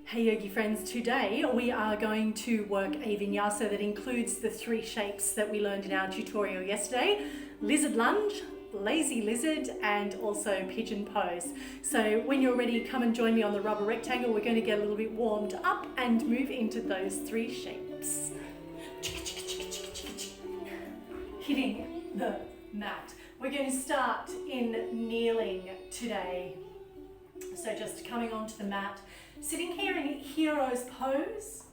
Hey yogi friends, today we are going to work a vinyasa that includes the 3 shapes that we learned in our tutorial yesterday: lizard lunge, lazy lizard, and also pigeon pose. So when you're ready, come and join me on the rubber rectangle. We're going to get a little bit warmed up and move into those 3 shapes. Hitting the mat. We're going to start in kneeling today. So just coming onto the mat, sitting here in hero's pose.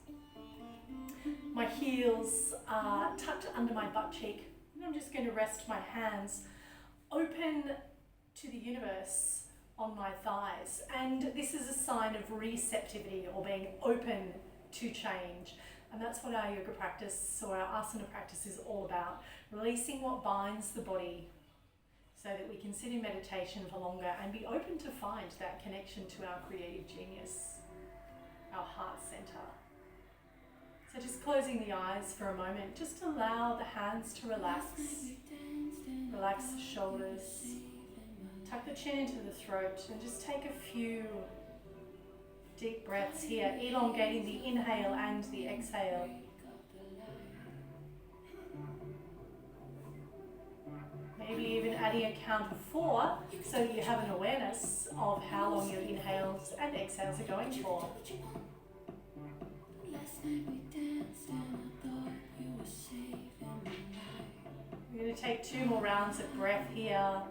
My heels are tucked under my butt cheek, and I'm just going to rest my hands open to the universe on my thighs. And this is a sign of receptivity, or being open to change. And that's what our yoga practice or our asana practice is all about. Releasing what binds the body so that we can sit in meditation for longer and be open to find that connection to our creative genius, our heart center. So just closing the eyes for a moment, just allow the hands to relax. Relax the shoulders, tuck the chin into the throat, and just take a few deep breaths here, elongating the inhale and the exhale. Maybe even adding a count of 4 so that you have an awareness of how long your inhales and exhales are going for. We're going to take 2 more rounds of breath here.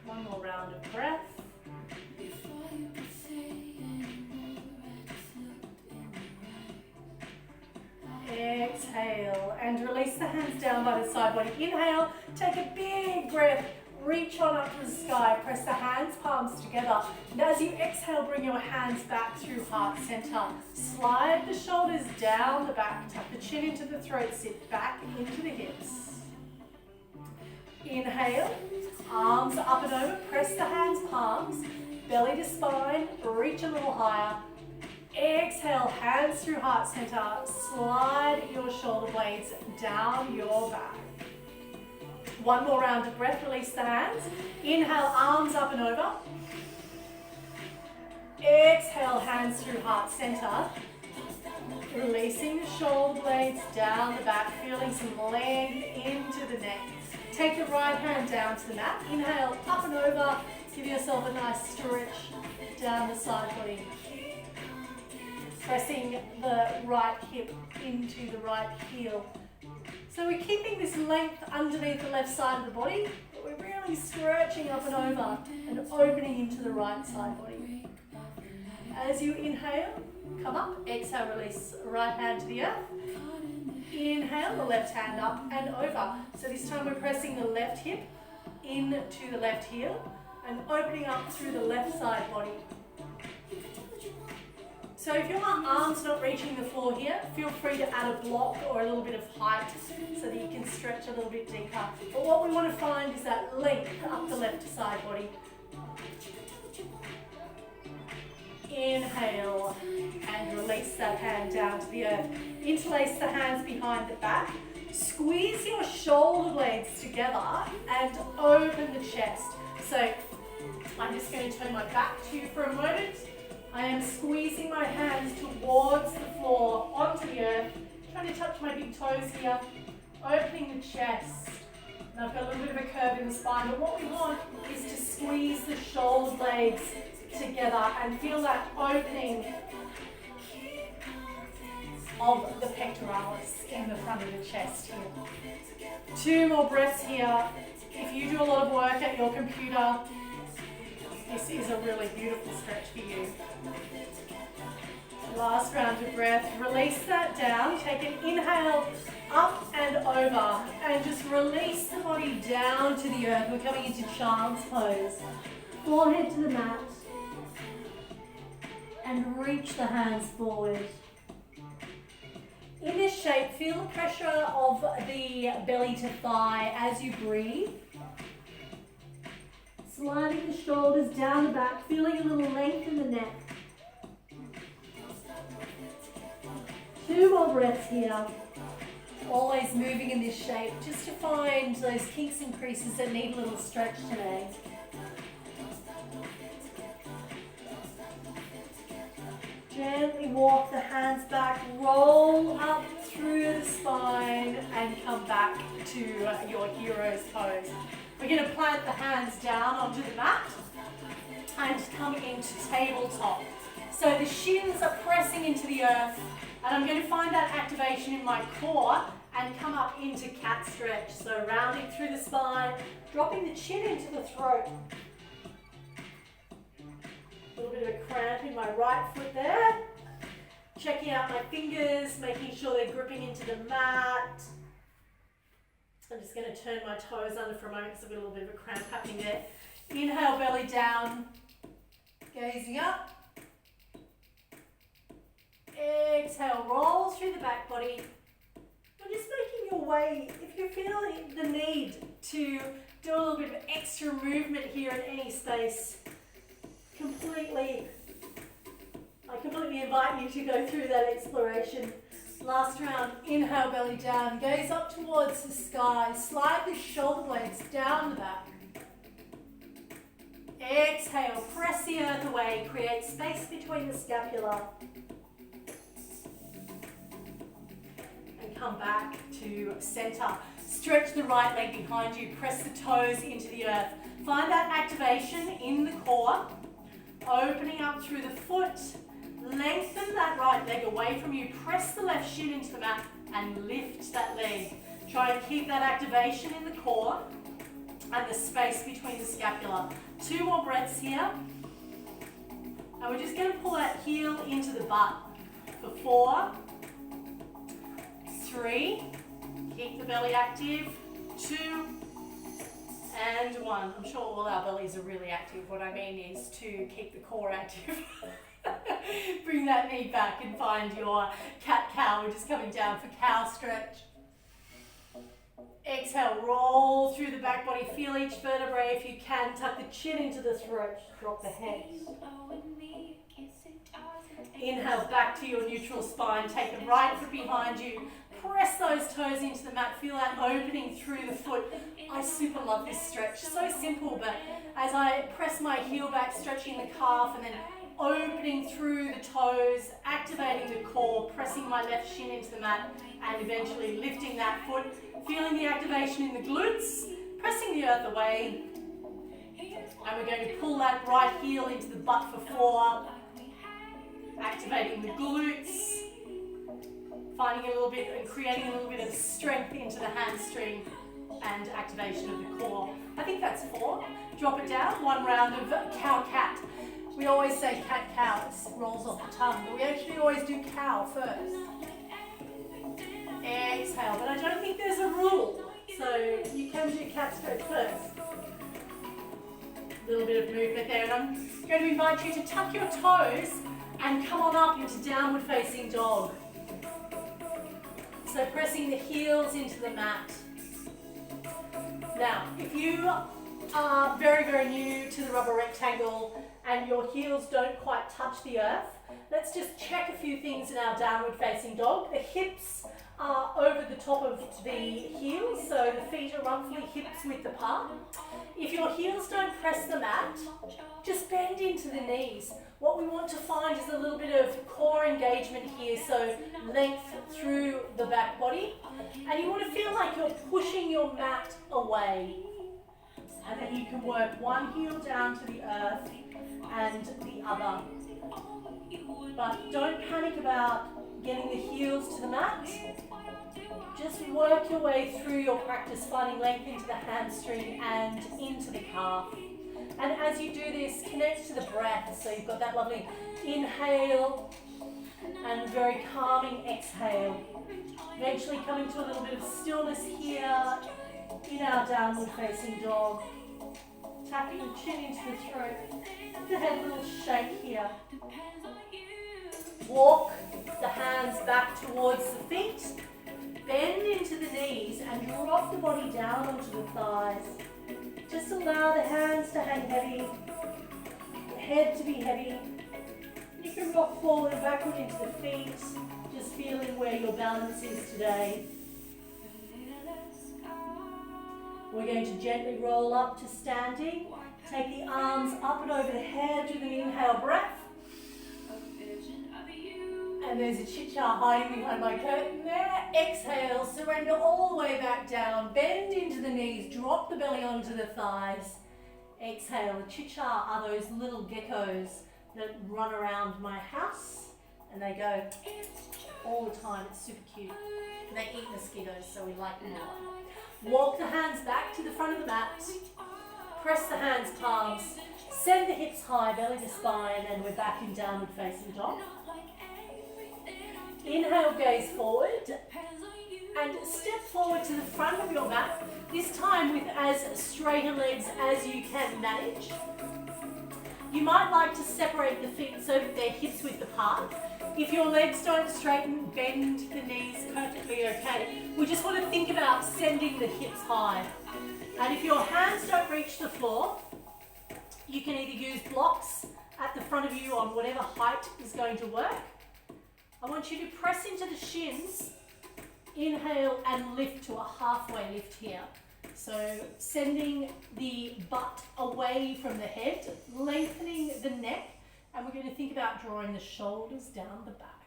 One more round of breath. Exhale and release the hands down by the side body. Inhale, take a big breath, reach on up to the sky, press the hands, palms together. And as you exhale, bring your hands back through heart center. Slide the shoulders down the back, tuck the chin into the throat, sit back into the hips. Inhale, arms up and over, press the hands, palms, belly to spine, reach a little higher. Exhale, hands through heart center, slide your shoulder blades down your back. One more round of breath, release the hands. Inhale, arms up and over. Exhale, hands through heart center. Releasing the shoulder blades down the back, feeling some length into the neck. Take the right hand down to the mat. Inhale, up and over. Give yourself a nice stretch down the side body. Pressing the right hip into the right heel. So we're keeping this length underneath the left side of the body, but we're really stretching up and over and opening into the right side body. As you inhale, come up, exhale, release right hand to the earth. Inhale, the left hand up and over. So this time we're pressing the left hip into the left heel and opening up through the left side body. So if your arm's not reaching the floor here, feel free to add a block or a little bit of height so that you can stretch a little bit deeper. But what we want to find is that length up the left side body. Inhale and release that hand down to the earth. Interlace the hands behind the back. Squeeze your shoulder blades together and open the chest. So I'm just going to turn my back to you for a moment. I am squeezing my hands towards the floor, onto the earth, trying to touch my big toes here, opening the chest. And I've got a little bit of a curve in the spine, but what we want is to squeeze the shoulder blades together and feel that opening of the pectoralis in the front of the chest here. 2 more breaths here. If you do a lot of work at your computer, this is a really beautiful stretch for you. Last round of breath. Release that down. Take an inhale up and over. And just release the body down to the earth. We're coming into child's pose. Forehead to the mat. And reach the hands forward. In this shape, feel the pressure of the belly to thigh as you breathe. Sliding the shoulders down the back, feeling a little length in the neck. 2 more breaths here. Always moving in this shape just to find those kinks and creases that need a little stretch today. Gently walk the hands back, roll up through the spine and come back to your hero's pose. We're going to plant the hands down onto the mat and come into tabletop. So the shins are pressing into the earth, and I'm going to find that activation in my core and come up into cat stretch. So rounding through the spine, dropping the chin into the throat. A little bit of a cramp in my right foot there. Checking out my fingers, making sure they're gripping into the mat. I'm just going to turn my toes under for a moment because I've got a little bit of a cramp happening there. Inhale, belly down, gazing up. Exhale, roll through the back body. And just making your way, if you feel the need to do a little bit of extra movement here in any space, I completely invite you to go through that exploration. Last round, inhale, belly down, gaze up towards the sky, slide the shoulder blades down the back. Exhale, press the earth away, create space between the scapula. And come back to center. Stretch the right leg behind you, press the toes into the earth. Find that activation in the core, opening up through the foot. Lengthen that right leg away from you, press the left shin into the mat and lift that leg. Try and keep that activation in the core and the space between the scapula. 2 more breaths here. And we're just going to pull that heel into the butt for 4, 3, keep the belly active, 2, and 1. I'm sure all our bellies are really active. What I mean is to keep the core active. Bring that knee back and find your cat-cow. We're just coming down for cow stretch. Exhale, roll through the back body. Feel each vertebrae if you can. Tuck the chin into the throat. Drop the head. Inhale, back to your neutral spine. Take the right foot behind you. Press those toes into the mat. Feel that opening through the foot. I super love this stretch. So simple, but as I press my heel back, stretching the calf and then opening through the toes, activating the core, pressing my left shin into the mat and eventually lifting that foot, feeling the activation in the glutes, pressing the earth away, and we're going to pull that right heel into the butt for 4, activating the glutes, finding a little bit and creating a little bit of strength into the hamstring and activation of the core. I think that's 4. Drop it down, 1 round of cow-cat. We always say cat-cow, it rolls off the tongue, but we actually always do cow first. Exhale, but I don't think there's a rule, so you can do cat stretch first. A little bit of movement there, and I'm going to invite you to tuck your toes and come on up into downward facing dog. So pressing the heels into the mat. Now, if you are very, very new to the rubber rectangle and your heels don't quite touch the earth, let's just check a few things in our downward facing dog. The hips are over the top of the heels, so the feet are roughly hips width apart. If your heels don't press the mat, just bend into the knees. What we want to find is a little bit of core engagement here, so length through the back body. And you want to feel like you're pushing your mat away. And then you can work one heel down to the earth and the other. But don't panic about getting the heels to the mat. Just work your way through your practice, finding length into the hamstring and into the calf. And as you do this, connect to the breath. So you've got that lovely inhale and very calming exhale. Eventually coming to a little bit of stillness here in our downward facing dog. Tapping the chin into the throat. The head a little shake here. Walk the hands back towards the feet. Bend into the knees and drop the body down onto the thighs. Just allow the hands to hang heavy, the head to be heavy. You can rock forward and backward into the feet, just feeling where your balance is today. We're going to gently roll up to standing. Take the arms up and over the head with an inhale breath. And there's a chicha hiding behind my curtain there. Exhale, surrender all the way back down. Bend into the knees, drop the belly onto the thighs. Exhale, the chicha are those little geckos that run around my house. And they go all the time, it's super cute. And they eat mosquitoes, so we like them a lot. Walk the hands back to the front of the mat. Press the hands, palms. Send the hips high, belly to spine, and we're back in downward facing dog. Inhale, gaze forward. And step forward to the front of your mat. This time with as straighter legs as you can manage. You might like to separate the feet so that they're hips width apart. If your legs don't straighten, bend the knees, perfectly okay. We just want to think about sending the hips high. And if your hands don't reach the floor, you can either use blocks at the front of you on whatever height is going to work. I want you to press into the shins, inhale and lift to a halfway lift here. So sending the butt away from the head, lengthening the neck, and we're going to think about drawing the shoulders down the back.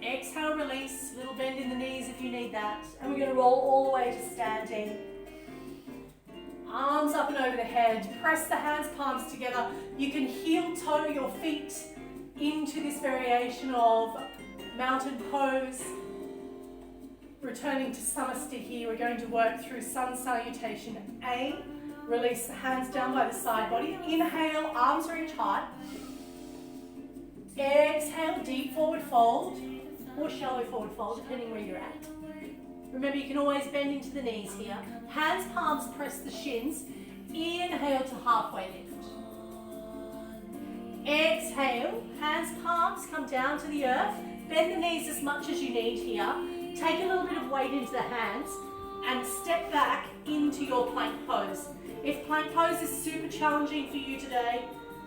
Exhale, release, little bend in the knees if you need that. And we're going to roll all the way to standing. Arms up and over the head, press the hands, palms together. You can heel toe your feet into this variation of mountain pose. Returning to Samasthiti here, we're going to work through Sun Salutation A. Release the hands down by the side body. Inhale, arms reach high. Exhale, deep forward fold or shallow forward fold, depending where you're at. Remember, you can always bend into the knees here. Hands, palms, press the shins. Inhale to halfway lift. Exhale, hands, palms, come down to the earth. Bend the knees as much as you need here. Take a little bit of weight into the hands and step back into your plank pose. If plank pose is super challenging for you today,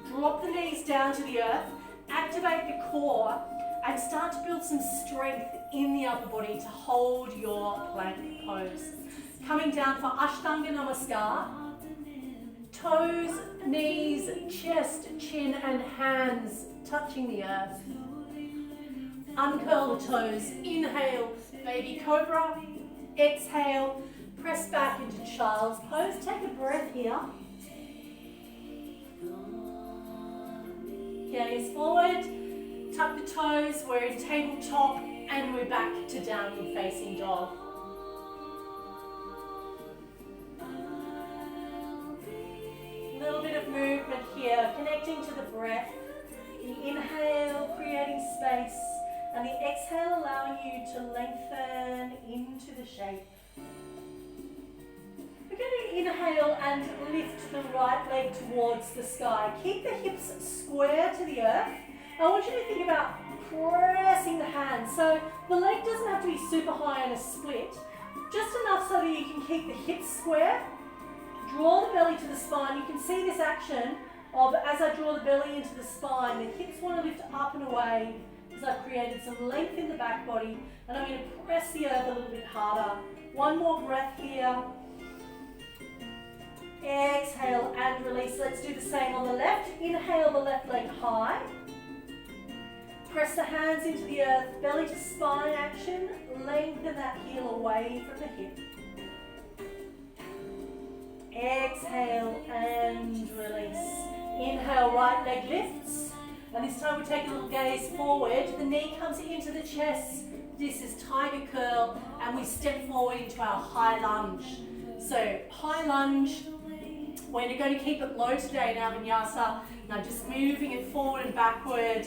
drop the knees down to the earth, activate the core, and start to build some strength in the upper body to hold your plank pose. Coming down for Ashtanga Namaskar. Toes, knees, chest, chin, and hands touching the earth. Uncurl the toes. Inhale, baby cobra. Exhale, press back into child's pose. Take a breath here. Gaze forward. Tuck the toes. We're in tabletop and we're back to downward facing dog. A little bit of movement here, connecting to the breath. The inhale, creating space, and the exhale allowing you to lengthen into the shape. We're going to inhale and lift the right leg towards the sky. Keep the hips square to the earth. I want you to think about pressing the hands. So the leg doesn't have to be super high on a split, just enough so that you can keep the hips square. Draw the belly to the spine. You can see this action of as I draw the belly into the spine, the hips want to lift up and away because I've created some length in the back body, and I'm going to press the earth a little bit harder. One more breath here. Exhale and release. Let's do the same on the left. Inhale the left leg high. Press the hands into the earth, belly to spine action. Lengthen that heel away from the hip. Exhale and release. Inhale, right leg lifts. And this time we take a little gaze forward. The knee comes into the chest. This is tiger curl. And we step forward into our high lunge. So high lunge. We're going to keep it low today in our vinyasa. And I'm just moving it forward and backward.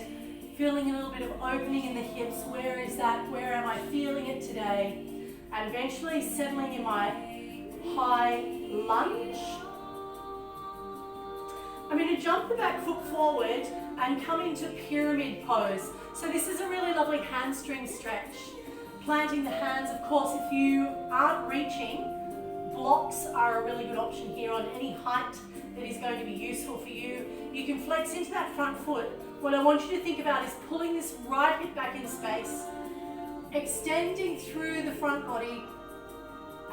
Feeling a little bit of opening in the hips. Where is that? Where am I feeling it today? And eventually settling in my high lunge. I'm going to jump the back foot forward and come into pyramid pose. So this is a really lovely hamstring stretch. Planting the hands, of course, if you aren't reaching, blocks are a really good option here on any height that is going to be useful for you. You can flex into that front foot. What I want you to think about is pulling this right hip back in space, extending through the front body,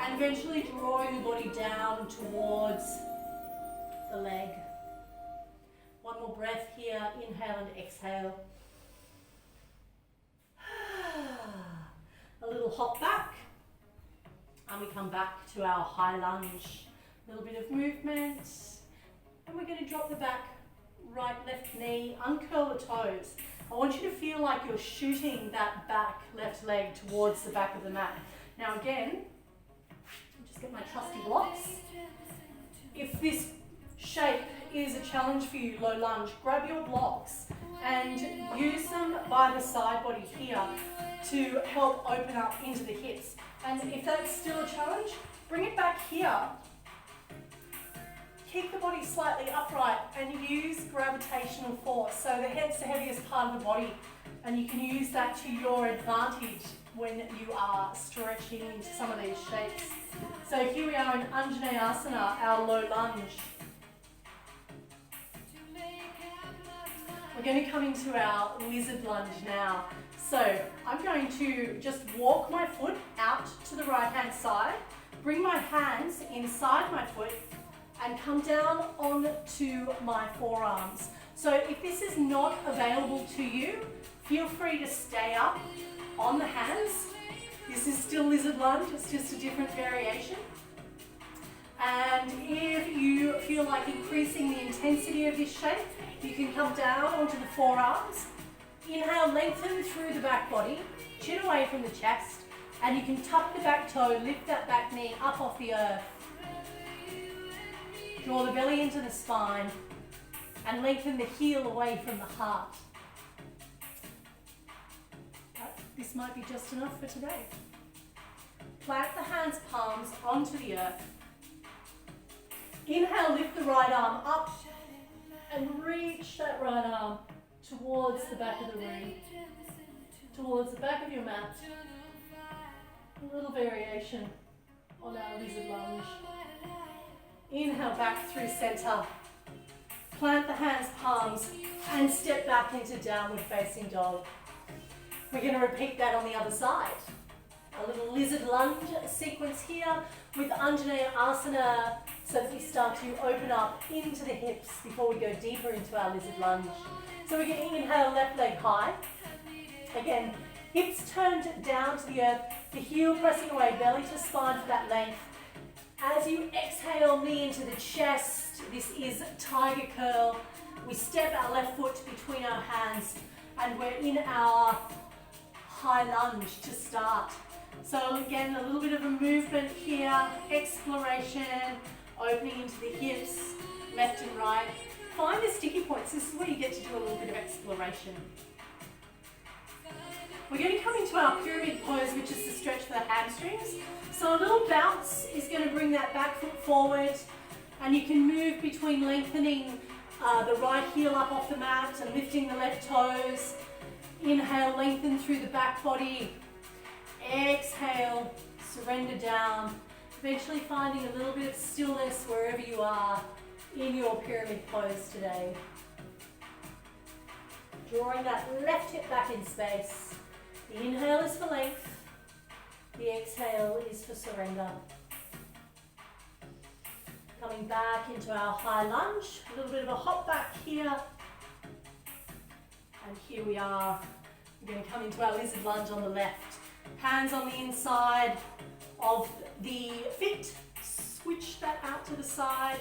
And eventually drawing the body down towards the leg. One more breath here, inhale and exhale. A little hop back, and we come back to our high lunge. A little bit of movement, and we're going to drop the back, right, left knee, uncurl the toes. I want you to feel like you're shooting that back left leg towards the back of the mat. Now again, I'll just get my trusty blocks. If this shape is a challenge for you, low lunge, grab your blocks and use them by the side body here to help open up into the hips. And if that's still a challenge, bring it back here. Keep the body slightly upright and use gravitational force. So the head's the heaviest part of the body, and you can use that to your advantage when you are stretching into some of these shapes. So here we are in Anjaneyasana, our low lunge. We're going to come into our lizard lunge now. So I'm going to just walk my foot out to the right hand side, bring my hands inside my foot and come down onto my forearms. So if this is not available to you, feel free to stay up on the hands. This is still lizard lunge, it's just a different variation. And if you feel like increasing the intensity of this shape, you can come down onto the forearms. Inhale, lengthen through the back body, chin away from the chest, and you can tuck the back toe, lift that back knee up off the earth. Draw the belly into the spine and lengthen the heel away from the heart. But this might be just enough for today. Plant the hands, palms onto the earth. Inhale, lift the right arm up and reach that right arm towards the back of the room, towards the back of your mat. A little variation on our lizard lunge. Inhale back through center. Plant the hands, palms, and step back into downward facing dog. We're going to repeat that on the other side. A little lizard lunge sequence here with Anjaneyasana so that we start to open up into the hips before we go deeper into our lizard lunge. So we're going to inhale left leg high. Again, hips turned down to the earth, the heel pressing away, belly to spine for that length. As you exhale, knee into the chest, this is tiger curl. We step our left foot between our hands and we're in our high lunge to start. So again, a little bit of a movement here, exploration, opening into the hips, left and right. Find the sticky points. This is where you get to do a little bit of exploration. We're going to come into our pyramid pose, which is to stretch for the hamstrings. So a little bounce is going to bring that back foot forward, and you can move between lengthening the right heel up off the mat and lifting the left toes. Inhale, lengthen through the back body. Exhale, surrender down. Eventually finding a little bit of stillness wherever you are in your pyramid pose today. Drawing that left hip back in space. The inhale is for length. The exhale is for surrender. Coming back into our high lunge. A little bit of a hop back here. And here we are. We're going to come into our lizard lunge on the left. Hands on the inside of the feet. Switch that out to the side.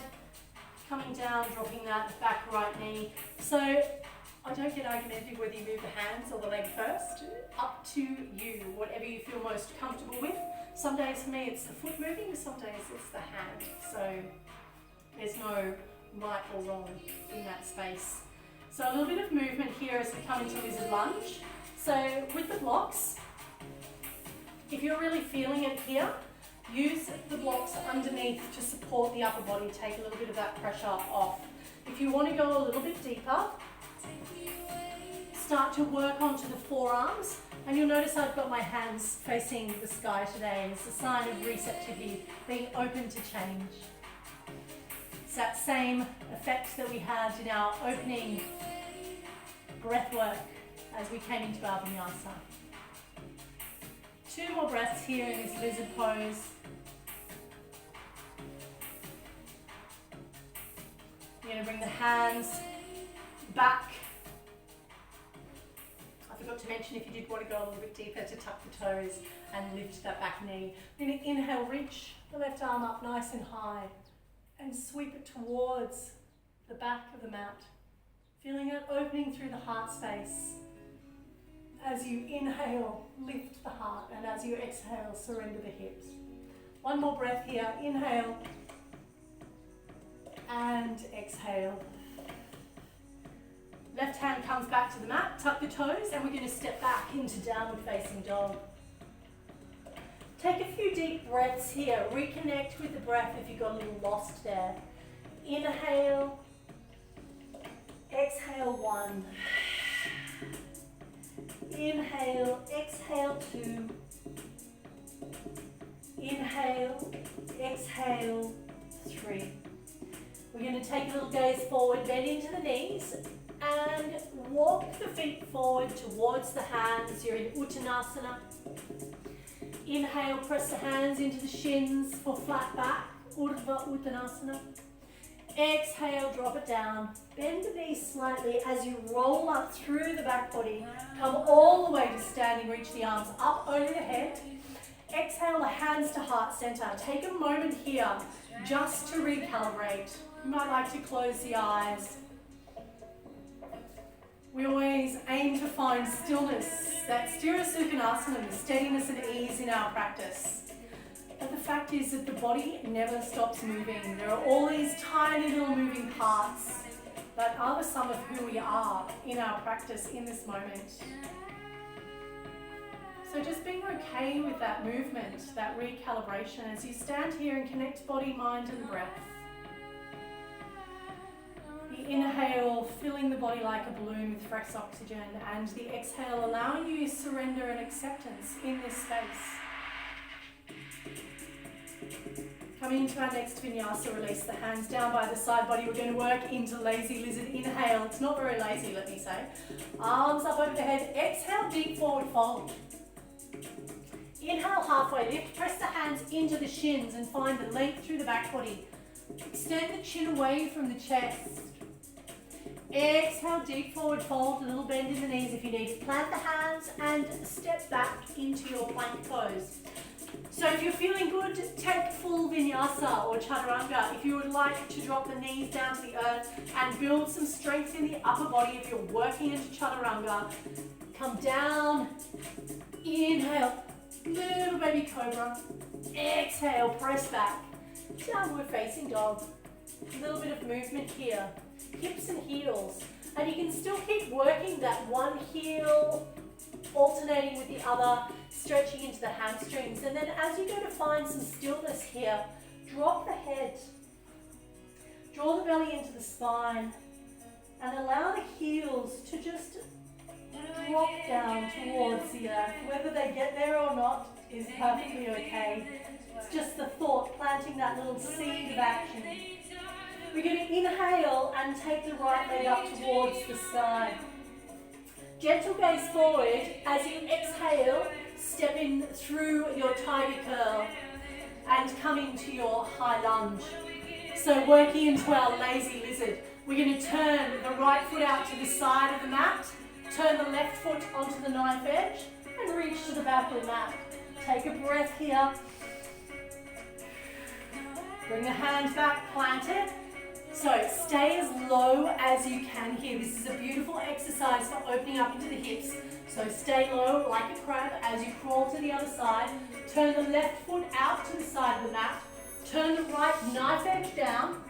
Coming down, dropping that back right knee. So I don't get argumentative whether you move the hands or the leg first. Up to you, whatever you feel most comfortable with. Some days for me it's the foot moving, some days it's the hand. So there's no right or wrong in that space. So a little bit of movement here as we come into lizard lunge. So with the blocks, if you're really feeling it here, use the blocks underneath to support the upper body, take a little bit of that pressure off. If you want to go a little bit deeper, start to work onto the forearms, and you'll notice I've got my hands facing the sky today. It's a sign of receptivity, being open to change. It's that same effect that we had in our opening breath work as we came into our vinyasa. 2 more breaths here in this lizard pose. You're going to bring the hands back. I forgot to mention, if you did want to go a little bit deeper, to tuck the toes and lift that back knee. You're going to inhale, reach the left arm up nice and high and sweep it towards the back of the mat. Feeling it opening through the heart space. As you inhale, lift the heart, and as you exhale, surrender the hips. One more breath here. Inhale and exhale. Left hand comes back to the mat, tuck the toes, and we're going to step back into downward facing dog. Take a few deep breaths here. Reconnect with the breath if you got a little lost there. Inhale, exhale 1. Inhale, exhale 2. Inhale, exhale 3. We're going to take a little gaze forward, bend into the knees, and walk the feet forward towards the hands. You're in Uttanasana. Inhale, press the hands into the shins for flat back, Urdhva Uttanasana. Exhale, drop it down. Bend the knees slightly as you roll up through the back body. Come all the way to standing, reach the arms up over the head. Exhale, the hands to heart center. Take a moment here just to recalibrate. You might like to close the eyes. We always aim to find stillness, that Sthira-Sukhanasana, the steadiness and ease in our practice. But the fact is that the body never stops moving. There are all these tiny little moving parts that are the sum of who we are in our practice in this moment. So just being okay with that movement, that recalibration as you stand here and connect body, mind and breath. The inhale, filling the body like a balloon with fresh oxygen, and the exhale, allowing you surrender and acceptance in this space. Coming into our next vinyasa, release the hands down by the side body. We're going to work into lazy lizard. Inhale, it's not very lazy, let me say. Arms up over the head. Exhale, deep forward fold. Inhale, halfway lift. Press the hands into the shins and find the length through the back body. Extend the chin away from the chest. Exhale, deep forward fold, a little bend in the knees if you need. Plant the hands and step back into your plank pose. So if you're feeling good, take full vinyasa or chaturanga. If you would like to drop the knees down to the earth and build some strength in the upper body, if you're working into chaturanga, come down, inhale, little baby cobra, exhale, press back, downward facing dog. A little bit of movement here. Hips and heels, and you can still keep working that one heel alternating with the other, stretching into the hamstrings, and then as you go to find some stillness here, drop the head, draw the belly into the spine, and allow the heels to just drop down towards the earth. Whether they get there or not is perfectly okay. It's just the thought, planting that little seed of action. We're going to inhale and take the right leg up towards the sky. Gentle gaze forward. As you exhale, step in through your tiger curl and come into your high lunge. So working into our lazy lizard. We're going to turn the right foot out to the side of the mat, turn the left foot onto the knife edge and reach to the back of the mat. Take a breath here. Bring the hands back, plant it. So stay as low as you can here. This is a beautiful exercise for opening up into the hips. So stay low like a crab as you crawl to the other side. Turn the left foot out to the side of the mat. Turn the right knife edge down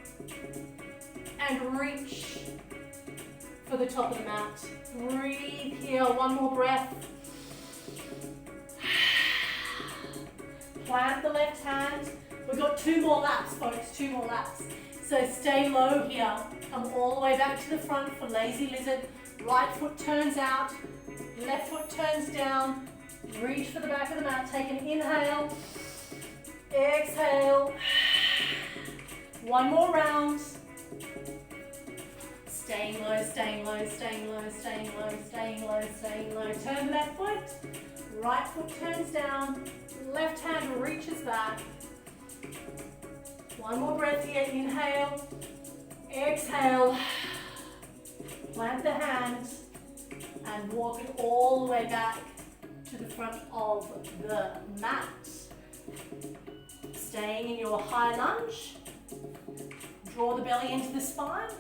and reach for the top of the mat. Breathe here, one more breath. Plant the left hand. We've got 2 more laps, folks, 2 more laps. So stay low here. Come all the way back to the front for lazy lizard. Right foot turns out, left foot turns down. Reach for the back of the mat. Take an inhale, exhale. One more round. Staying low, staying low, staying low, staying low, staying low, staying low. Turn the left foot. Right foot turns down. Left hand reaches back. One more breath here. Inhale. Exhale, plant the hands and walk it all the way back to the front of the mat. Staying in your high lunge, draw the belly into the spine,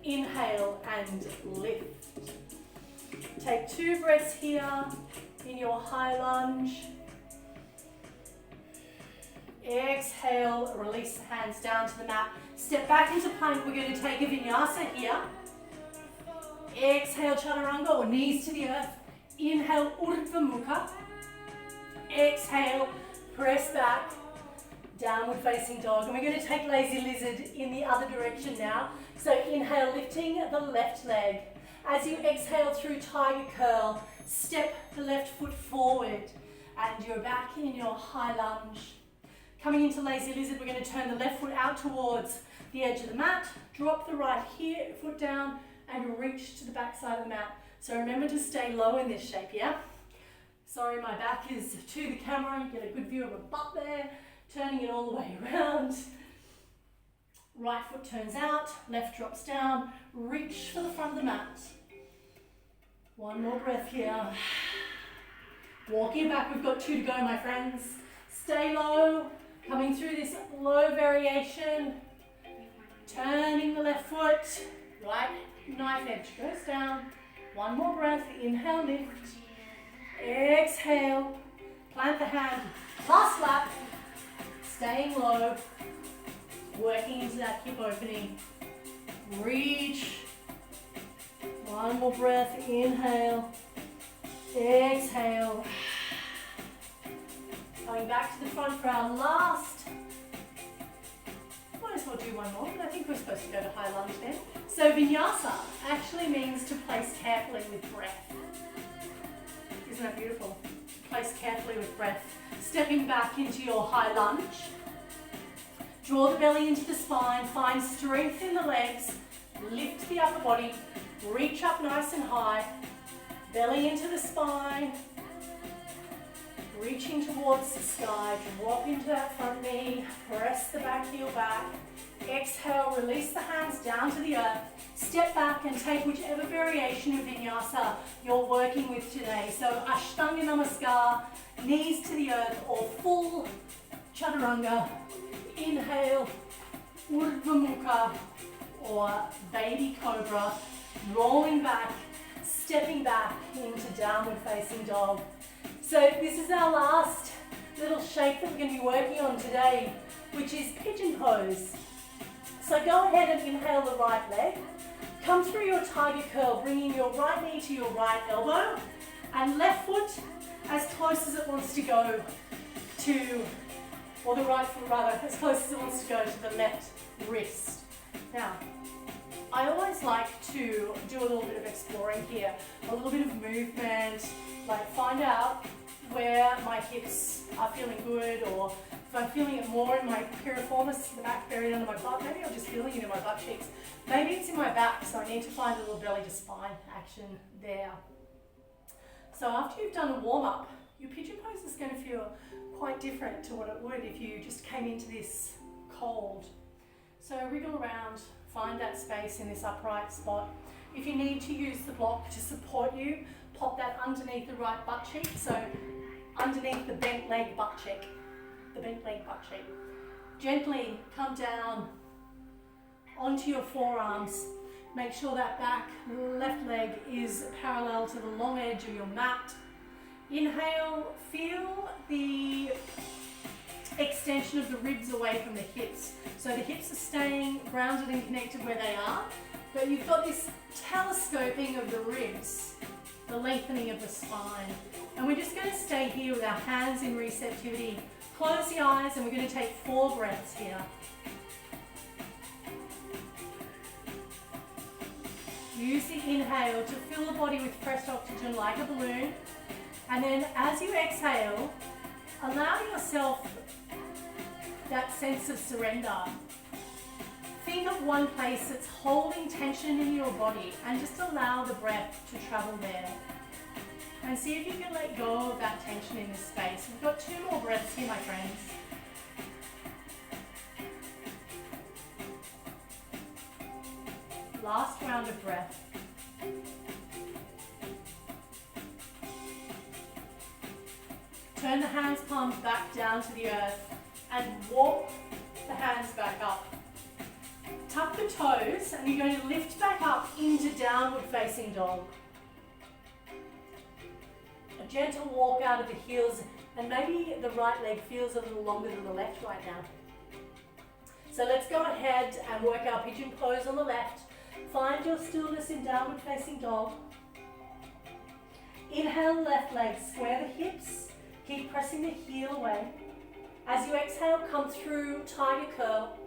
inhale and lift. Take 2 breaths here in your high lunge. Exhale, release the hands down to the mat. Step back into plank. We're going to take a vinyasa here. Exhale, chaturanga, or knees to the earth. Inhale, urdhva mukha. Exhale, press back, downward facing dog. And we're going to take lazy lizard in the other direction now. So inhale, lifting the left leg. As you exhale through tiger curl, step the left foot forward and you're back in your high lunge. Coming into lazy lizard, we're going to turn the left foot out towards the edge of the mat, drop the right foot down and reach to the back side of the mat. So remember to stay low in this shape, yeah? Sorry, my back is to the camera. You get a good view of a butt there, turning it all the way around. Right foot turns out, left drops down, reach for the front of the mat. One more breath here. Walking back, we've got 2 to go, my friends. Stay low, coming through this low variation. Turning the left foot, right knife edge goes down. One more breath, inhale, lift. Exhale, plant the hand, plus lap, staying low, working into that hip opening. Reach. One more breath, inhale, exhale. Coming back to the front for our last. Might as well do one more, but I think we're supposed to go to high lunge then. So vinyasa actually means to place carefully with breath. Isn't that beautiful? Place carefully with breath. Stepping back into your high lunge. Draw the belly into the spine, find strength in the legs, lift the upper body, reach up nice and high, belly into the spine, reaching towards the sky, drop into that front knee, press the back heel back, exhale, release the hands down to the earth, step back and take whichever variation of vinyasa you're working with today. So Ashtanga Namaskar, knees to the earth, or full chaturanga. Inhale, urdhva mukha, or baby cobra, rolling back, stepping back into downward facing dog. So this is our last little shape that we're going to be working on today, which is pigeon pose. So go ahead and inhale the right leg, come through your tiger curl, bringing your right knee to your right elbow, and left foot as close as it wants to go to, or the right foot rather, as close as it wants to go to the left wrist. Now, I always like to do a little bit of exploring here, a little bit of movement, like find out where my hips are feeling good, or if I'm feeling it more in my piriformis, the back buried under my butt. Maybe I'm just feeling it in my butt cheeks. Maybe it's in my back, so I need to find a little belly to spine action there. So after you've done a warm up, your pigeon pose is going to feel quite different to what it would if you just came into this cold. So wriggle around, find that space in this upright spot. If you need to use the block to support you, pop that underneath the right butt cheek, so underneath the bent leg butt cheek, Gently come down onto your forearms. Make sure that back left leg is parallel to the long edge of your mat. Inhale, feel the extension of the ribs away from the hips. So the hips are staying grounded and connected where they are, but you've got this telescoping of the ribs, the lengthening of the spine. And we're just going to stay here with our hands in receptivity. Close the eyes and we're going to take 4 breaths here. Use the inhale to fill the body with fresh oxygen like a balloon. And then as you exhale, allow yourself that sense of surrender. Think of one place that's holding tension in your body and just allow the breath to travel there. And see if you can let go of that tension in this space. We've got 2 more breaths here, my friends. Last round of breath. Turn the hands palms back down to the earth and walk the hands back up. Tuck the toes and you're going to lift back up into downward facing dog. A gentle walk out of the heels, and maybe the right leg feels a little longer than the left right now. So let's go ahead and work our pigeon pose on the left. Find your stillness in downward facing dog. Inhale, left leg, square the hips. Keep pressing the heel away. As you exhale, come through tiger curl.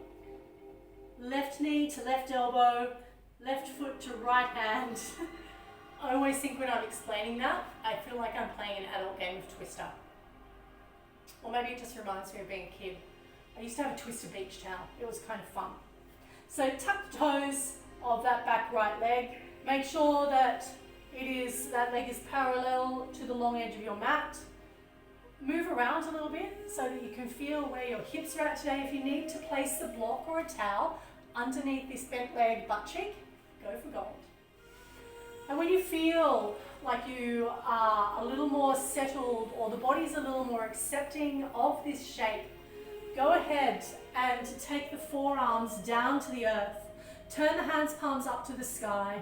Left knee to left elbow, left foot to right hand. I always think when I'm explaining that, I feel like I'm playing an adult game of Twister. Or maybe it just reminds me of being a kid. I used to have a Twister beach towel. It was kind of fun. So tuck the toes of that back right leg. Make sure that that leg is parallel to the long edge of your mat. Move around a little bit so that you can feel where your hips are at today. If you need to place the block or a towel underneath this bent leg butt cheek, go for gold. And when you feel like you are a little more settled or the body's a little more accepting of this shape, go ahead and take the forearms down to the earth. Turn the hands palms up to the sky.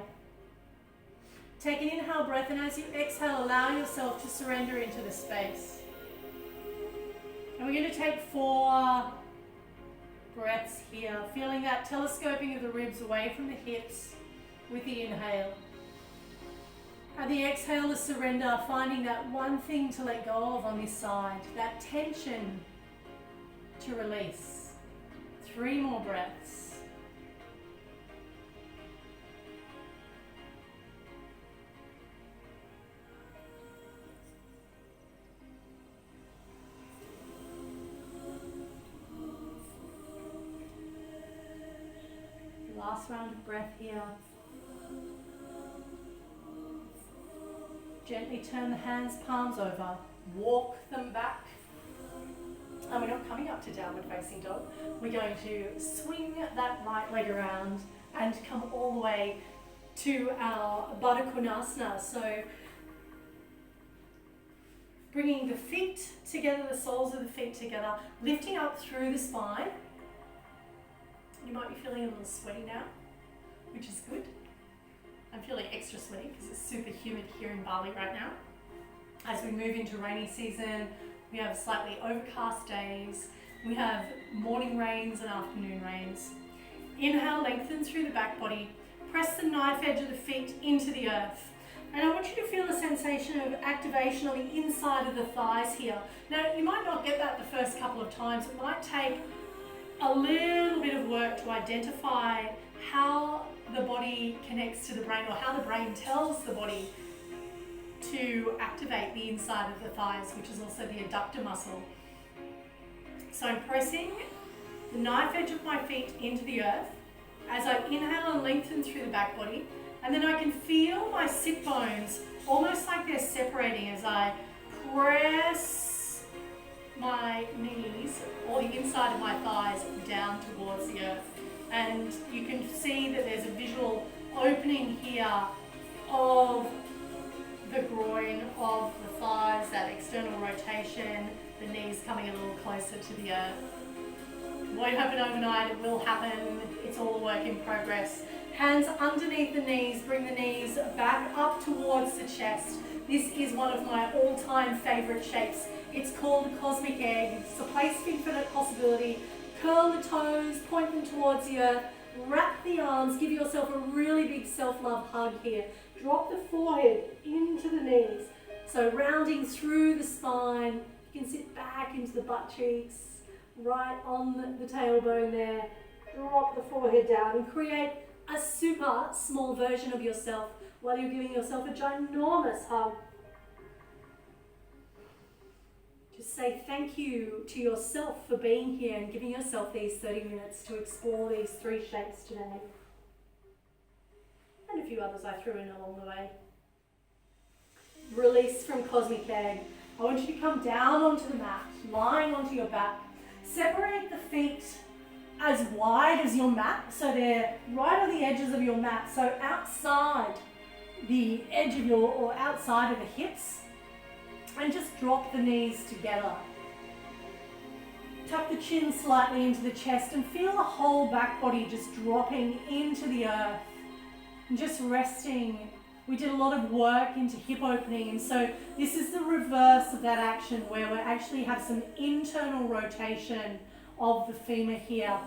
Take an inhale breath, and as you exhale, allow yourself to surrender into the space. And we're going to take 4 breaths here, feeling that telescoping of the ribs away from the hips with the inhale. And the exhale is surrender, finding that one thing to let go of on this side, that tension to release. 3 more breaths. Last round of breath here. Gently turn the hands, palms over. Walk them back. And we're not coming up to downward facing dog. We're going to swing that right leg around and come all the way to our Baddha Konasana. So bringing the feet together, the soles of the feet together, lifting up through the spine. You might be feeling a little sweaty now, which is good. I'm feeling extra sweaty because it's super humid here in Bali right now. As we move into rainy season, we have slightly overcast days. We have morning rains and afternoon rains. Inhale, lengthen through the back body. Press the knife edge of the feet into the earth. And I want you to feel the sensation of activation on the inside of the thighs here. Now, you might not get that the first couple of times. It might take a little bit of work to identify how the body connects to the brain, or how the brain tells the body to activate the inside of the thighs, which is also the adductor muscle. So I'm pressing the knife edge of my feet into the earth as I inhale and lengthen through the back body, and then I can feel my sit bones almost like they're separating as I press my knees or the inside of my thighs down towards the earth. And you can see that there's a visual opening here of the groin, of the thighs, that external rotation, the knees coming a little closer to the earth. It won't happen overnight, it will happen. It's all a work in progress. Hands underneath the knees, bring the knees back up towards the chest. This is one of my all-time favorite shapes. It's called the cosmic egg. It's a place of infinite possibility. Curl the toes, point them towards the earth, wrap the arms, give yourself a really big self-love hug here. Drop the forehead into the knees. So rounding through the spine, you can sit back into the butt cheeks, right on the tailbone there. Drop the forehead down and create a super small version of yourself while you're giving yourself a ginormous hug. Just say thank you to yourself for being here and giving yourself these 30 minutes to explore these 3 shapes today. And a few others I threw in along the way. Release from cosmic egg. I want you to come down onto the mat, lying onto your back. Separate the feet as wide as your mat, so they're right on the edges of your mat, so outside the edge of your, or outside of the hips, and just drop the knees together. Tuck the chin slightly into the chest and feel the whole back body just dropping into the earth and just resting. We did a lot of work into hip opening, and so this is the reverse of that action where we actually have some internal rotation of the femur here.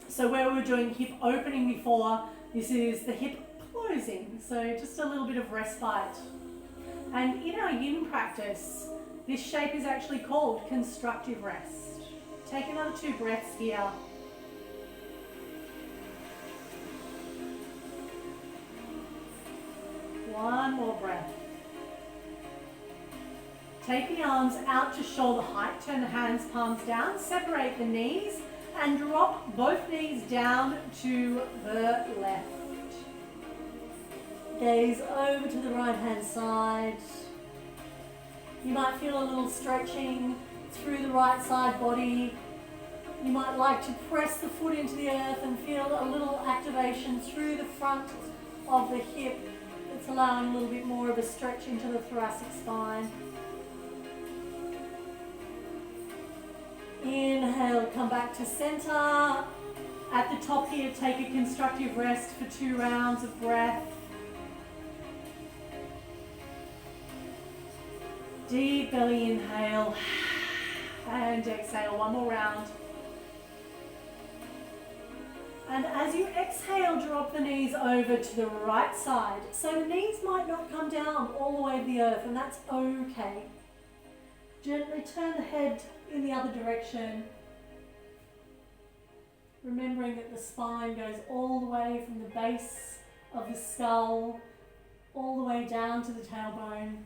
So where we were doing hip opening before, this is the hip closing. So just a little bit of respite. And in our yin practice, this shape is actually called constructive rest. Take another 2 breaths here. One more breath. Take the arms out to shoulder height, turn the hands, palms down, separate the knees and drop both knees down to the left. Gaze over to the right hand side. You might feel a little stretching through the right side body. You might like to press the foot into the earth and feel a little activation through the front of the hip. It's allowing a little bit more of a stretch into the thoracic spine. Inhale, come back to center. At the top here, take a constructive rest for 2 rounds of breath. Deep belly inhale and exhale. 1 more round. And as you exhale, drop the knees over to the right side. So the knees might not come down all the way to the earth, and that's okay. Gently turn the head in the other direction. Remembering that the spine goes all the way from the base of the skull, all the way down to the tailbone.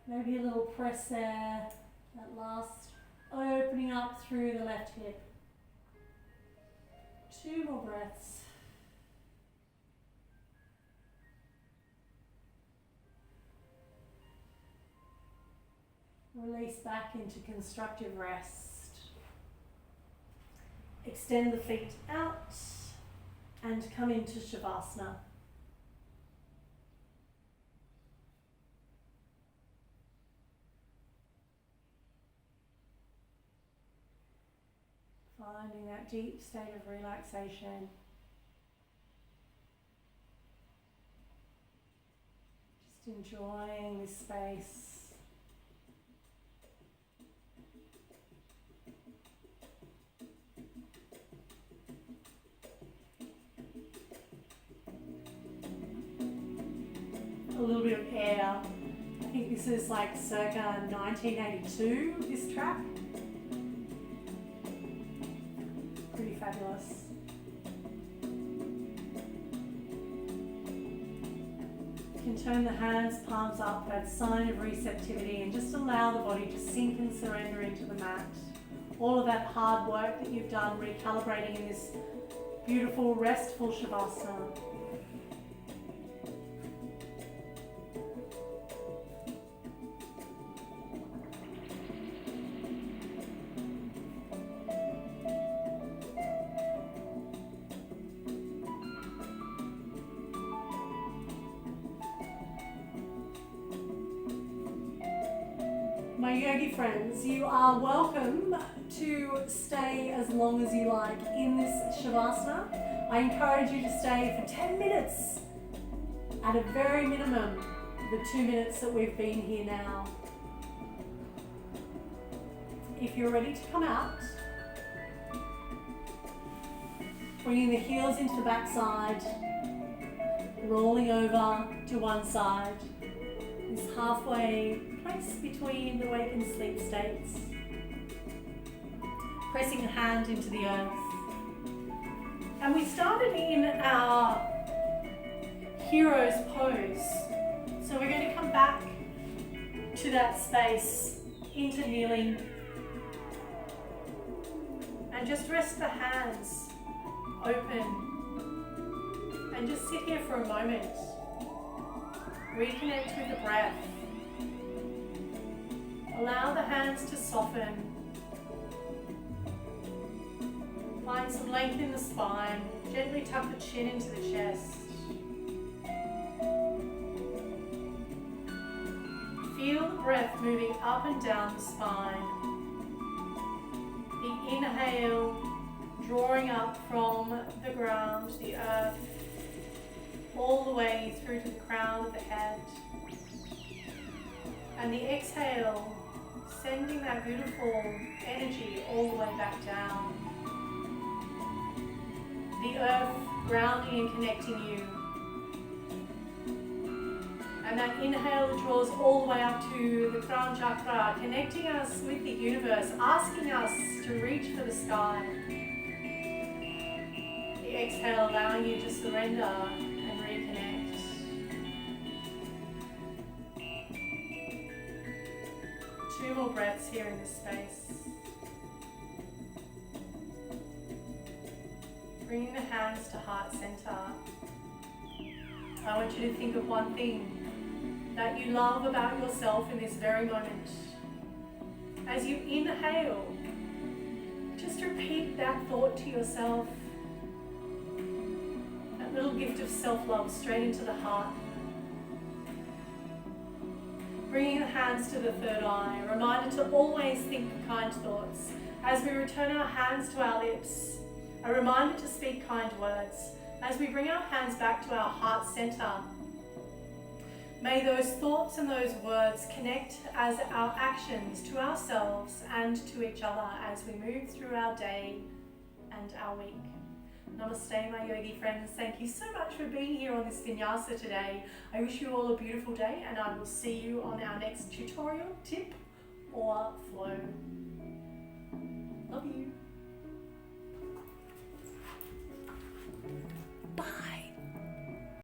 Maybe a little press there, that last opening up through the left hip. 2 more breaths. Release back into constructive rest. Extend the feet out and come into Shavasana. Finding that deep state of relaxation. Just enjoying this space. A little bit of air. I think this is like circa 1982, this track. Pretty fabulous. You can turn the hands, palms up, that sign of receptivity, and just allow the body to sink and surrender into the mat. All of that hard work that you've done recalibrating in this beautiful, restful Shavasana. My yogi friends, you are welcome to stay as long as you like in this Shavasana. I encourage you to stay for 10 minutes, at a very minimum, the 2 minutes that we've been here now. If you're ready to come out, bringing the heels into the back side, rolling over to one side, this halfway place between the wake and sleep states. Pressing a hand into the earth. And we started in our hero's pose. So we're going to come back to that space, into kneeling. And just rest the hands open. And just sit here for a moment. Reconnect with the breath. Allow the hands to soften. Find some length in the spine. Gently tuck the chin into the chest. Feel the breath moving up and down the spine. The inhale drawing up from the ground, the earth, all the way through to the crown of the head. And the exhale, sending that beautiful energy all the way back down. The earth grounding and connecting you. And that inhale that draws all the way up to the crown chakra, connecting us with the universe, asking us to reach for the sky. The exhale allowing you to surrender and reconnect. Two more breaths here in this space. Bringing the hands to heart center. I want you to think of one thing that you love about yourself in this very moment. As you inhale, just repeat that thought to yourself. That little gift of self-love straight into the heart. Bringing the hands to the third eye, a reminder to always think kind thoughts. As we return our hands to our lips, a reminder to speak kind words. As we bring our hands back to our heart center, may those thoughts and those words connect as our actions to ourselves and to each other as we move through our day and our week. Namaste, my yogi friends. Thank you so much for being here on this vinyasa today. I wish you all a beautiful day, and I will see you on our next tutorial, tip, or flow.